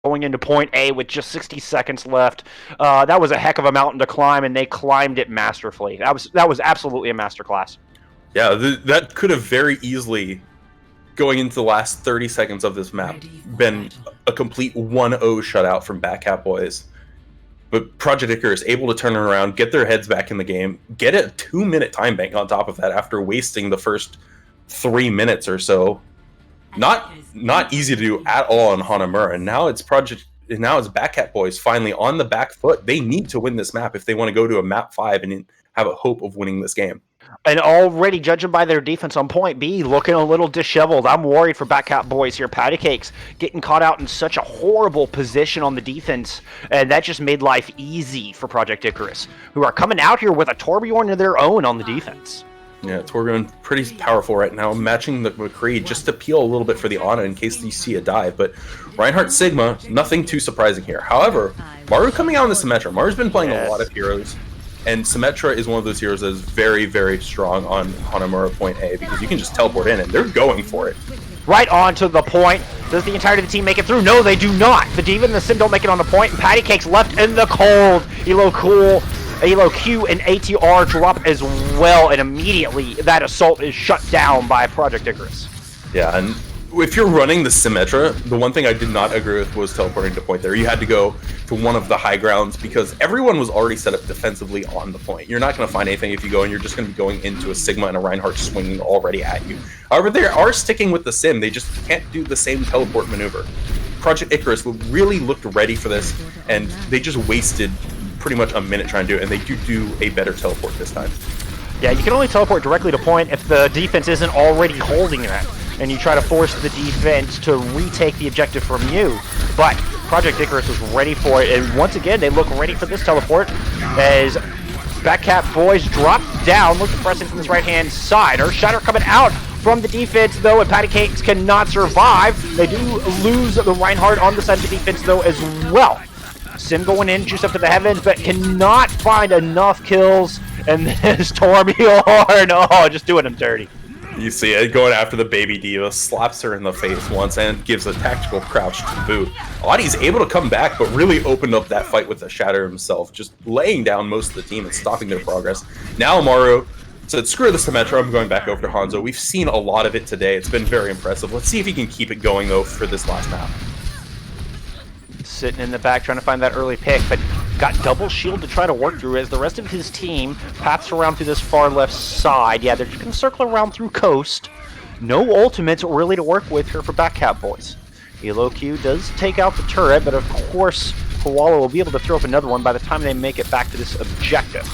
going into point A with just 60 seconds left. That was a heck of a mountain to climb, and they climbed it masterfully. That was absolutely a masterclass. Yeah, that could have very easily, going into the last 30 seconds of this map, been a complete 1-0 shutout from Backcap boys. But Project Icarus able to turn it around, get their heads back in the game, get a 2-minute time bank on top of that after wasting the first 3 minutes or so. Not easy to do at all on Hanamura. And now it's Backcap boys finally on the back foot. They need to win this map if they want to go to a map 5 and have a hope of winning this game. And already, judging by their defense on point B, looking a little disheveled. I'm worried for Backcap boys here. Patty Cakes getting caught out in such a horrible position on the defense, and that just made life easy for Project Icarus, who are coming out here with a Torbjorn of their own on the defense. Yeah, Torbjorn pretty powerful right now, matching the McCree just to peel a little bit for the Ana in case you see a dive. But Reinhardt Sigma, nothing too surprising here. However, Maru coming out in the Symmetra. Maru's been playing a lot of heroes. And Symmetra is one of those heroes that is very, very strong on Hanamura point A because you can just teleport in and they're going for it. Right on to the point. Does the entirety of the team make it through? No, they do not. The Diva and the Sim don't make it on the point, and Patty Cakes left in the cold. Elo Q and ATR drop as well, and immediately that assault is shut down by Project Icarus. Yeah, and if you're running the Symmetra, the one thing I did not agree with was teleporting to point there. You had to go to one of the high grounds because everyone was already set up defensively on the point. You're not going to find anything if you go, and you're just going to be going into a Sigma and a Reinhardt swinging already at you. However, they are sticking with the Sim. They just can't do the same teleport maneuver. Project Icarus really looked ready for this, and they just wasted pretty much a minute trying to do it, and they do a better teleport this time. Yeah, you can only teleport directly to point if the defense isn't already holding that, and you try to force the defense to retake the objective from you. But Project Icarus was ready for it, and once again, they look ready for this teleport as Backcap boys drop down, look pressing from this right-hand side. Earth Shatter coming out from the defense, though, and Patty Cakes cannot survive. They do lose the Reinhardt on the side of the defense, though, as well. Sim going in, juice up to the heavens, but cannot find enough kills, and this Torbjorn, just doing him dirty. You see it going after the baby diva, slaps her in the face once, and gives a tactical crouch to boot. Audie's able to come back, but really opened up that fight with the Shatter himself, just laying down most of the team and stopping their progress. Now Maru said, screw the Symmetra, I'm going back over to Hanzo. We've seen a lot of it today. It's been very impressive. Let's see if he can keep it going, though, for this last map. Sitting in the back trying to find that early pick, but got double shield to try to work through as the rest of his team paths around through this far left side. Yeah, they're just going to circle around through coast. No ultimates really to work with here for Backcap boys. Elo Q does take out the turret, but of course Koala will be able to throw up another one by the time they make it back to this objective.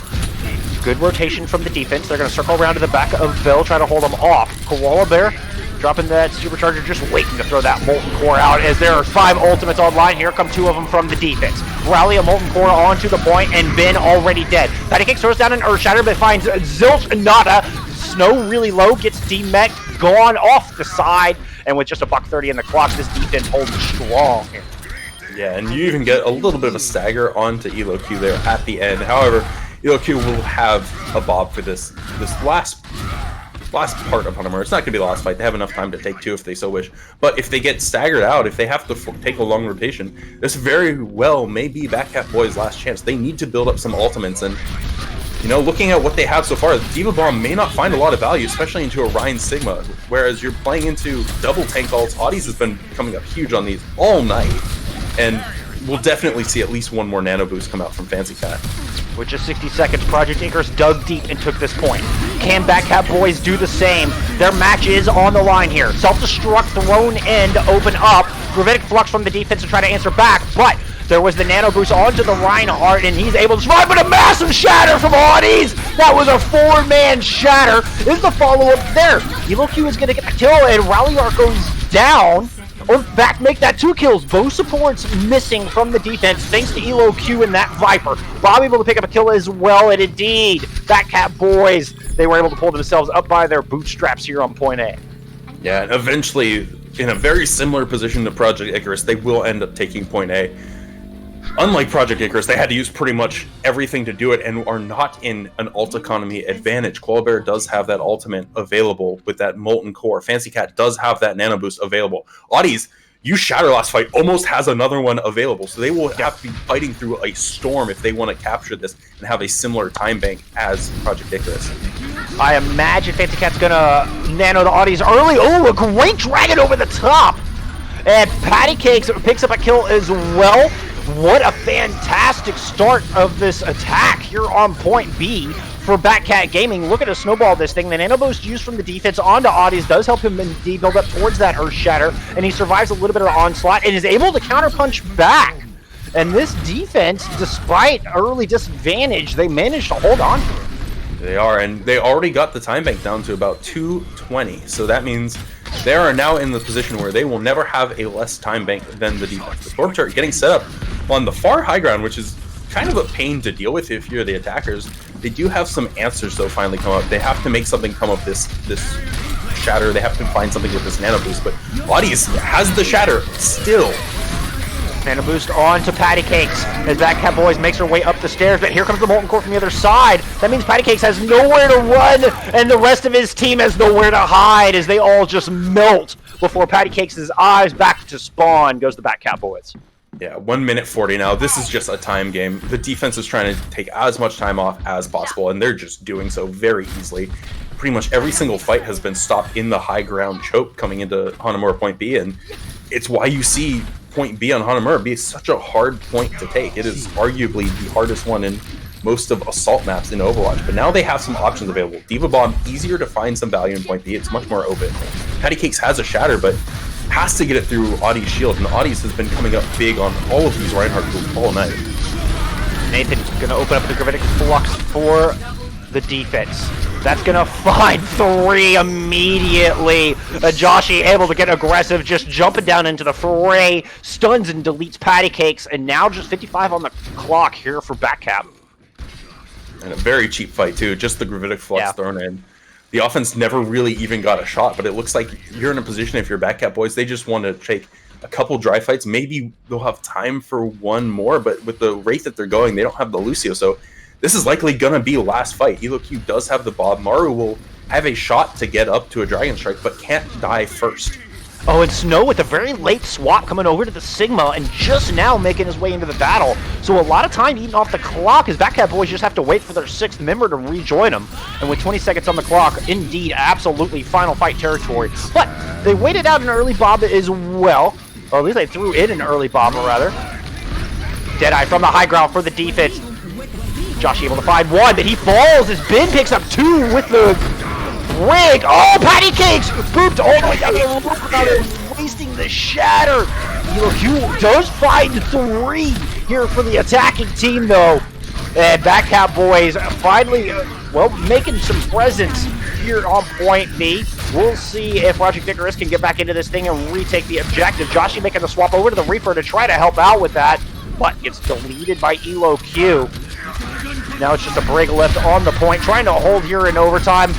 Good rotation from the defense. They're going to circle around to the back of Bill, try to hold them off. Koala Bear dropping that supercharger, just waiting to throw that Molten Core out as there are 5 ultimates online. Here come 2 of them from the defense. Rally a Molten Core onto the point, and Ben already dead. Patty Cakes throws down an Earth Shatter, but finds Zilch Nada. Snow really low, gets demech, gone off the side, and with just a $130 in the clock, this defense holds strong here. Yeah, and you even get a little bit of a stagger onto Elo Q there at the end. However, Elo Q will have a bob for this last part of Hanamura. It's not going to be the last fight. They have enough time to take 2 if they so wish. But if they get staggered out, if they have to take a long rotation, this very well may be Backcap boys' last chance. They need to build up some ultimates, and looking at what they have so far, the Diva Bomb may not find a lot of value, especially into a Ryan Sigma, whereas you're playing into double tank ults. Audis has been coming up huge on these all night, and we'll definitely see at least one more nano boost come out from Fancy Cat. With just 60 seconds, Project Icarus dug deep and took this point. Can Backcap boys do the same? Their match is on the line here. Self-destruct thrown in to open up. Gravitic Flux from the defense to try to answer back, but there was the nano boost onto the Reinhardt, and he's able to survive, but a massive shatter from Audis! That was a 4-man shatter. Is the follow-up there? Elo Q is going to get the kill, and Rallyar goes down. Or back make that 2 kills. Both supports missing from the defense thanks to Elo Q and that Viper. Bob able to pick up a kill as well, and indeed, Backcap boys, they were able to pull themselves up by their bootstraps here on point A. Yeah, and eventually, in a very similar position to Project Icarus, they will end up taking point A. Unlike Project Icarus, they had to use pretty much everything to do it and are not in an ult economy advantage. Koala does have that ultimate available with that Molten Core. Fancy Cat does have that nano boost available. Audis You Shatter last fight almost has another one available, so they will have to be fighting through a storm if they want to capture this and have a similar time bank as Project Icarus. I imagine Fancy Cat's gonna nano the Audis early. Oh, a great dragon over the top! And Patty Cakes picks up a kill as well. What a fantastic start of this attack here on point B for Backcap Gaming. Look at a snowball this thing. The nano boost used from the defense onto Audis does help him indeed build up towards that Earth Shatter, and he survives a little bit of the onslaught and is able to counterpunch back. And this defense, despite early disadvantage, they managed to hold on to it. They are, and they already got the time bank down to about 220, so that means they are now in the position where they will never have a less time bank than the defense. The storm turret getting set up on the far high ground, which is kind of a pain to deal with if you're the attackers. They do have some answers though finally come up. They have to make something come up this shatter. They have to find something with this nano boost, but Audis has the shatter still. Nano boost on to Patty Cakes as Backcap Boys makes her way up the stairs, but here comes the Molten Core from the other side. That means Patty Cakes has nowhere to run, and the rest of his team has nowhere to hide as they all just melt before Patty Cakes' eyes back to spawn goes the Backcap Boys. Yeah, 1 minute 40 now. This is just a time game. The defense is trying to take as much time off as possible, and they're just doing so very easily. Pretty much every single fight has been stopped in the high ground choke coming into Hanamura Point B, and it's why you see Point B on Hanamura be such a hard point to take. It is arguably the hardest one in most of Assault maps in Overwatch, but now they have some options available. Diva Bomb, easier to find some value in Point B. It's much more open. Patty Cakes has a shatter, but has to get it through Audie's shield, and Audie's has been coming up big on all of these Reinhardt tools all night. Nathan's going to open up the Gravitic Flux for the defense. That's going to find 3 immediately. Joshi able to get aggressive, just jumping down into the fray, stuns and deletes Patty Cakes, and now just 55 on the clock here for Backcap. And a very cheap fight, too. Just the Gravitic Flux thrown in. The offense never really even got a shot, but it looks like you're in a position, if you're Backcap Boys, they just want to take a couple dry fights. Maybe they'll have time for one more, but with the rate that they're going, they don't have the Lucio, so this is likely going to be last fight. Elo Q does have the Bob. Maru will have a shot to get up to a Dragon Strike, but can't die first. Oh, and Snow with a very late swap coming over to the Sigma and just now making his way into the battle. So a lot of time eating off the clock as Backcap Boys just have to wait for their 6th member to rejoin them. And with 20 seconds on the clock, indeed, absolutely final fight territory. But they waited out an early Bob as well. Or at least they threw in an early Bomber, rather. Deadeye from the high ground for the defense. Josh able to find 1, but he falls as Ben picks up 2 with the rig. Oh, Patty Cakes booped all the way down the wasting the shatter. Elo Q does find 3 here for the attacking team, though. And Backcap Boys finally, well, making some presence here on Point B. We'll see if Project Icarus can get back into this thing and retake the objective. Joshi making the swap over to the Reaper to try to help out with that, but gets deleted by Elo Q. Now it's just a break left on the point, trying to hold here in overtime.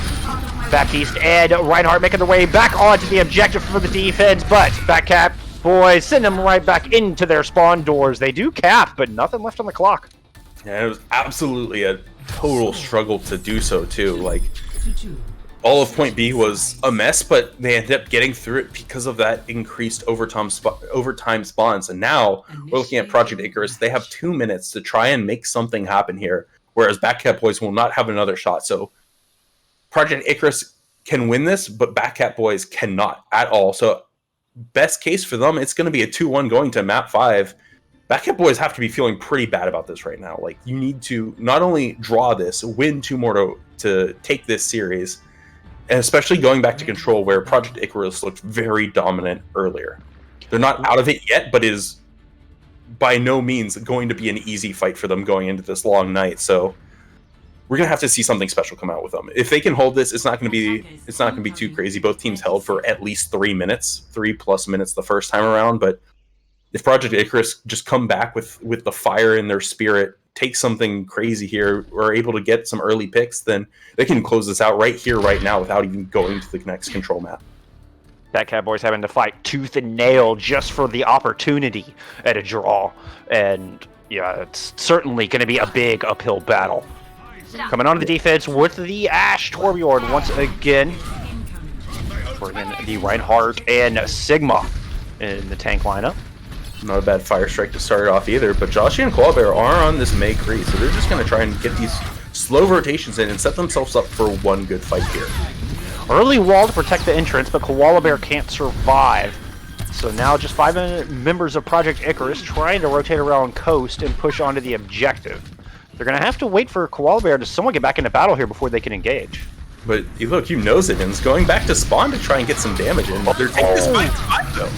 Baptiste and Reinhardt making their way back onto the objective for the defense, but Backcap Boys send them right back into their spawn doors. They do cap, but nothing left on the clock. Yeah, it was absolutely a total struggle to do so, too. Like, all of Point B was a mess, but they ended up getting through it because of that increased overtime spawns. And now we're looking at Project Icarus. They have 2 minutes to try and make something happen here, whereas Backcap Boys will not have another shot. So Project Icarus can win this, but Backcap Boys cannot at all. So best case for them, it's going to be a 2-1 going to map 5. Backcap Boys have to be feeling pretty bad about this right now. Like, you need to not only draw this, win 2 more to take this series, and especially going back to Control, where Project Icarus looked very dominant earlier. They're not out of it yet, but is by no means going to be an easy fight for them going into this long night. So we're gonna have to see something special come out with them. If they can hold this, it's not gonna be too crazy. Both teams held for at least 3 minutes, 3+ minutes the first time around. But if Project Icarus just come back with the fire in their spirit, take something crazy here, or able to get some early picks, then they can close this out right here, right now, without even going to the next Control map. Backcap Boys having to fight tooth and nail just for the opportunity at a draw. And yeah, it's certainly going to be a big uphill battle. Coming onto the defense with the Ash Torbjorn once again. Bringing the Reinhardt and Sigma. in the tank lineup. Not a bad fire strike to start it off either, but Joshy and Koala are on this May Cree, so they're just going to try and get these slow rotations in and set themselves up for one good fight here. Early wall to protect the entrance, but Koala Bear can't survive. So now just 5 members of Project Icarus trying to rotate around coast and push onto the objective. They're going to have to wait for Koala Bear to somewhat get back into battle here before they can engage. But look, you knows it, and is going back to spawn to try and get some damage in. They're taking this 5v5 though.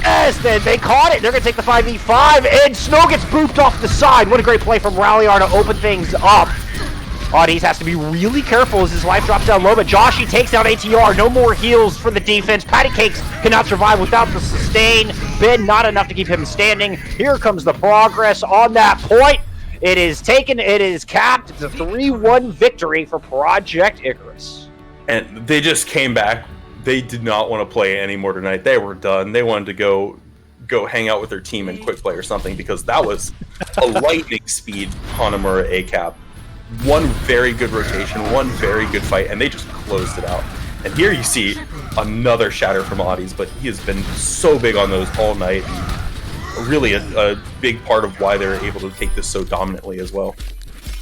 Yes, they caught it. They're going to take the 5v5, and Snow gets booped off the side. What a great play from Rallyar to open things up. Audis has to be really careful as his life drops down low, but Joshy takes down ATR. No more heals for the defense. Patty Cakes cannot survive without the sustain. Ben, not enough to keep him standing. Here comes the progress on that point. It is taken, it is capped. It's a 3-1 victory for Project Icarus. And they just came back. They did not want to play anymore tonight. They were done. They wanted to go hang out with their team and quick play or something, because that was a lightning speed Hanamura A-cap. One very good rotation, one very good fight, and they just closed it out. And here you see another shatter from Audis, but he has been so big on those all night. Really a big part of why they're able to take this so dominantly as well.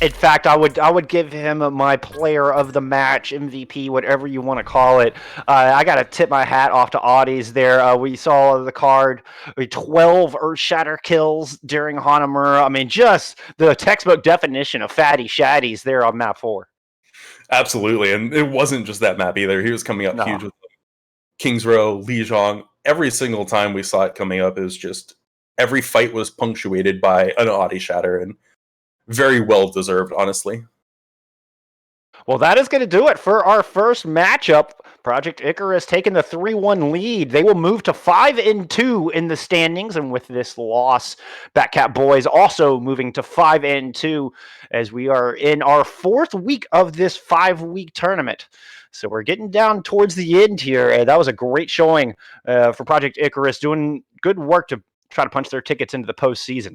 In fact, I would give him my player of the match, MVP, whatever you want to call it. I got to tip my hat off to Audis there. We saw the card, 12 Earth Shatter kills during Hanamura. I mean, just the textbook definition of fatty shaddies there on map 4. Absolutely, and it wasn't just that map either. He was coming up huge with King's Row, Lijiang. Every single time we saw it coming up, it was just every fight was punctuated by an Audi shatter, and very well deserved, honestly. Well, that is going to do it for our first matchup. Project Icarus taking the 3-1 lead. They will move to 5-2 in the standings, and with this loss, Backcap boys also moving to 5-2 as we are in our 4th week of this 5-week tournament. So we're getting down towards the end here. That was a great showing for Project Icarus, doing good work to try to punch their tickets into the postseason.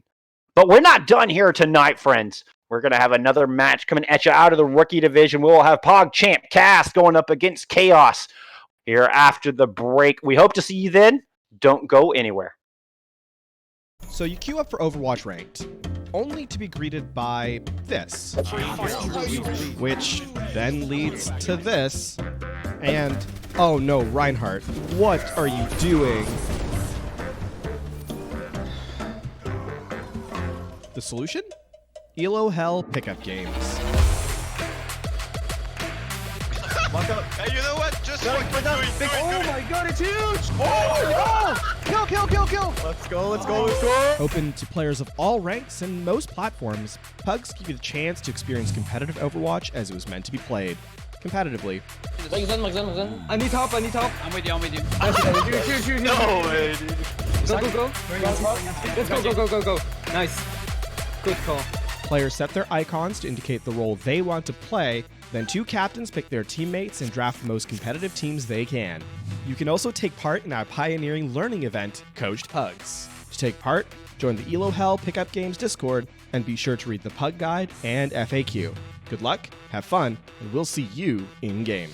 But we're not done here tonight, friends. We're going to have another match coming at you out of the rookie division. We'll have PogChamp Cast going up against Chaos here after the break. We hope to see you then. Don't go anywhere. So you queue up for Overwatch Ranked, only to be greeted by this, which then leads to this, and oh no, Reinhardt, what are you doing? The solution? Elo Hell pickup games. Hey, you know what? Just what you're doing. Oh my god, it's huge! Oh no! Kill! Let's go! Open to players of all ranks and most platforms, Pugs give you the chance to experience competitive Overwatch as it was meant to be played. Competitively. I need help. I'm with you. Shoot. No way, dude. Go. Let's go. Nice. Good call. Players set their icons to indicate the role they want to play, then 2 captains pick their teammates and draft the most competitive teams they can. You can also take part in our pioneering learning event, Coached Pugs. To take part, join the Elo Hell Pickup Games Discord, and be sure to read the Pug Guide and FAQ. Good luck, have fun, and we'll see you in game.